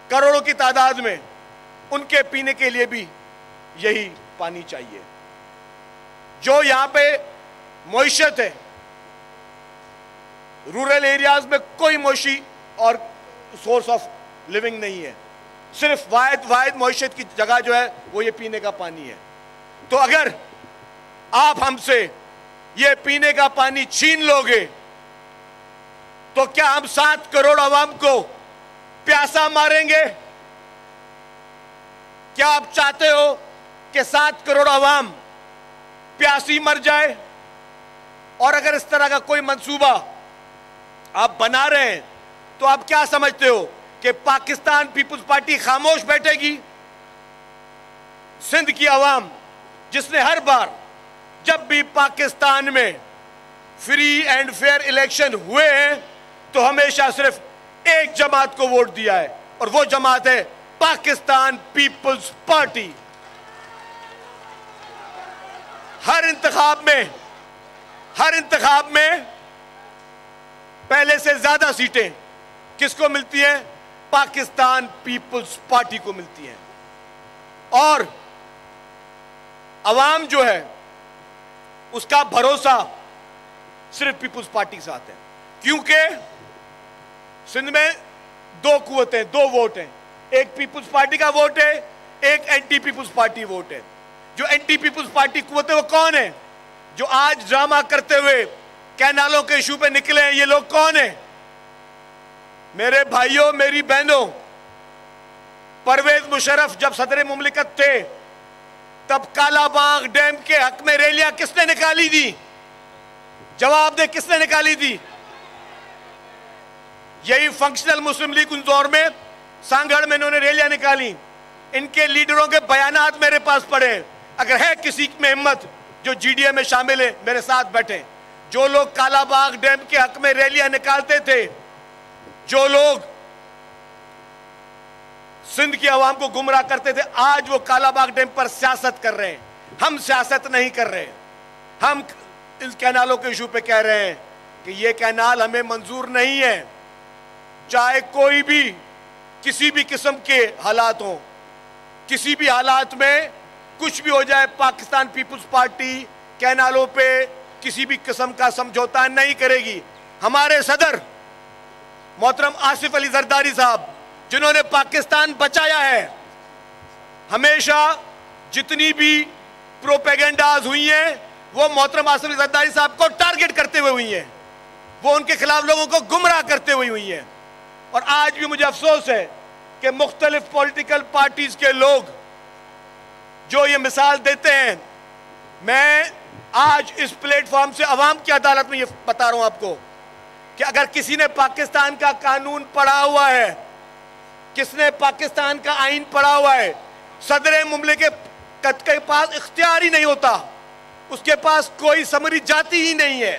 کروڑوں کی تعداد میں، ان کے پینے کے لیے بھی یہی پانی چاہیے. جو یہاں پہ معیشت ہے، رورل ایریاز میں کوئی معاشی اور سورس آف لیونگ نہیں ہے، صرف واحد معیشت کی جگہ جو ہے وہ یہ پینے کا پانی ہے. تو اگر آپ ہم سے یہ پینے کا پانی چھین لو گے تو کیا ہم 7 کروڑ عوام کو پیاسا ماریں گے؟ کیا آپ چاہتے ہو کہ 7 کروڑ عوام پیاسی مر جائے؟ اور اگر اس طرح کا کوئی منصوبہ آپ بنا رہے ہیں تو آپ کیا سمجھتے ہو کہ پاکستان پیپلز پارٹی خاموش بیٹھے گی؟ سندھ کی عوام جس نے ہر بار جب بھی پاکستان میں فری اینڈ فیئر الیکشن ہوئے ہیں تو ہمیشہ صرف ایک جماعت کو ووٹ دیا ہے، اور وہ جماعت ہے پاکستان پیپلز پارٹی. ہر انتخاب میں پہلے سے زیادہ سیٹیں کس کو ملتی ہیں؟ پاکستان پیپلز پارٹی کو ملتی ہیں. اور عوام جو ہے اس کا بھروسہ صرف پیپلز پارٹی کے ساتھ ہے، کیونکہ سندھ میں 2 قوتیں، 2 ووٹ ہیں. ایک پیپلز پارٹی کا ووٹ ہے، ایک اینٹی پیپلز پارٹی ووٹ ہے. جو اینٹی پیپلز پارٹی قوت ہے وہ کون ہے؟ جو آج ڈرامہ کرتے ہوئے کینالوں کے ایشو پہ نکلے ہیں، یہ لوگ کون ہیں؟ میرے بھائیوں، میری بہنوں، پرویز مشرف جب صدر مملکت تھے تب کالا باغ ڈیم کے حق میں ریلیاں کس نے نکالی تھی؟ جواب دے، کس نے نکالی تھی؟ یہی فنکشنل مسلم لیگ ان دور میں سانگھڑ میں انہوں نے ریلیاں نکالی. ان کے لیڈروں کے بیانات میرے پاس پڑے. اگر ہے کسی میں ہمت جو جی ڈی اے میں شامل ہے میرے ساتھ بیٹھیں. جو لوگ کالا باغ ڈیم کے حق میں ریلیاں نکالتے تھے، جو لوگ سندھ کی عوام کو گمراہ کرتے تھے، آج وہ کالا باغ ڈیم پر سیاست کر رہے ہیں. ہم سیاست نہیں کر رہے. ہم اس کینالوں کے ایشو پہ کہہ رہے ہیں کہ یہ کینال ہمیں منظور نہیں ہے. چاہے کوئی بھی کسی بھی قسم کے حالات ہوں، کسی بھی حالات میں کچھ بھی ہو جائے، پاکستان پیپلز پارٹی کینالوں پہ کسی بھی قسم کا سمجھوتا نہیں کرے گی. ہمارے صدر محترم آصف علی زرداری صاحب جنہوں نے پاکستان بچایا ہے، ہمیشہ جتنی بھی پروپیگنڈاز ہوئی ہیں وہ محترم آصف علی زرداری صاحب کو ٹارگٹ کرتے ہوئے ہوئی ہیں، وہ ان کے خلاف لوگوں کو گمراہ کرتے ہوئے ہوئی ہیں. اور آج بھی مجھے افسوس ہے کہ مختلف پولیٹیکل پارٹیز کے لوگ جو یہ مثال دیتے ہیں. میں آج اس پلیٹ فارم سے عوام کی عدالت میں یہ بتا رہا ہوں آپ کو کہ اگر کسی نے پاکستان کا قانون پڑھا ہوا ہے، کس نے پاکستان کا آئین پڑھا ہوا ہے، صدر مملکت کے پاس اختیار ہی نہیں ہوتا، اس کے پاس کوئی سمری جاتی ہی نہیں ہے،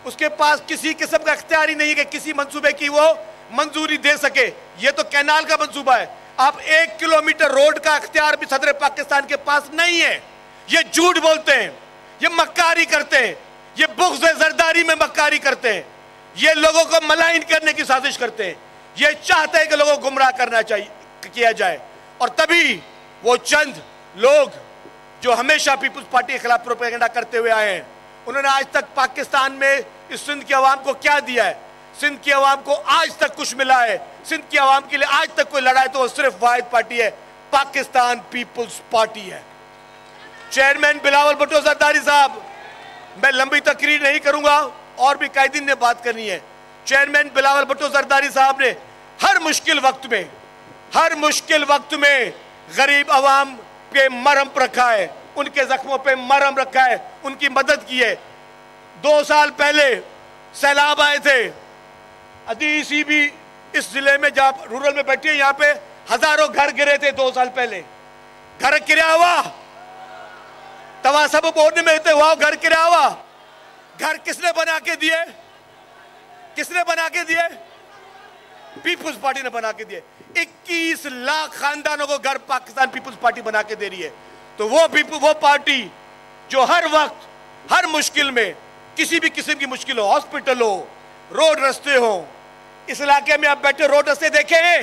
اس کے پاس کسی قسم کا اختیار ہی نہیں ہے کہ کسی منصوبے کی وہ منظوری دے سکے. یہ تو کینال کا منصوبہ ہے. آپ 1 کلومیٹر روڈ کا اختیار بھی صدر پاکستان کے پاس نہیں ہے. یہ جھوٹ بولتے ہیں، یہ مکاری کرتے ہیں، یہ بغض زرداری میں مکاری کرتے ہیں، یہ لوگوں کو ملائن کرنے کی سازش کرتے ہیں. یہ چاہتے ہیں کہ لوگوں کو گمراہ کرنا چاہیے کیا جائے. اور تبھی وہ چند لوگ جو ہمیشہ پیپلز پارٹی کے خلاف پروپیگنڈا کرتے ہوئے آئے ہیں، انہوں نے آج تک پاکستان میں اس سندھ کی عوام کو کیا دیا ہے؟ سندھ کی عوام کو آج تک کچھ ملا ہے؟ سندھ کی عوام کے لیے آج تک کوئی لڑائی تو وہ صرف واحد پارٹی ہے، پاکستان پیپلز پارٹی ہے. چیئرمین بلاول بھٹو زرداری صاحب، میں لمبی تقریر نہیں کروں گا، اور بھی قائدین نے بات کرنی ہے. چیئرمین بلاول بھٹو زرداری صاحب نے ہر مشکل وقت میں غریب عوام پہ مرہم رکھا ہے، ان کے زخموں پہ مرہم رکھا ہے، ان کی مدد کی ہے. 2 سال پہلے سیلاب آئے تھے، ادیسی بھی اس ضلع میں جب رورل میں بیٹھی ہے، یہاں پہ ہزاروں گھر گرے تھے 2 سال پہلے. گھر گرا ہوا توا سب بورڈ میں ہوتے ہوا، گھر گرا ہوا. گھر کس نے بنا کے دیے؟ کس نے بنا کے دیے؟ پیپلز پارٹی نے بنا کے دیے. 21 لاکھ خاندانوں کو گھر پاکستان پیپلز پارٹی بنا کے دے رہی ہے. تو وہ پارٹی جو ہر وقت ہر مشکل میں، کسی بھی قسم کی مشکل ہو، ہاسپٹل ہو، روڈ رستے ہو، اس علاقے میں آپ بیٹھے روڈ رستے دیکھیں ہیں،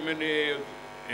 MNA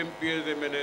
MPs MNA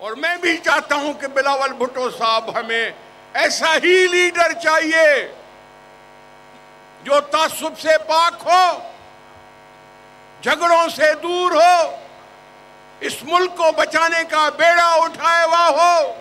اور میں بھی چاہتا ہوں کہ بلاول بھٹو صاحب ہمیں ایسا ہی لیڈر چاہیے جو تعصب سے پاک ہو، جھگڑوں سے دور ہو، اس ملک کو بچانے کا بیڑا اٹھائے ہوا ہو،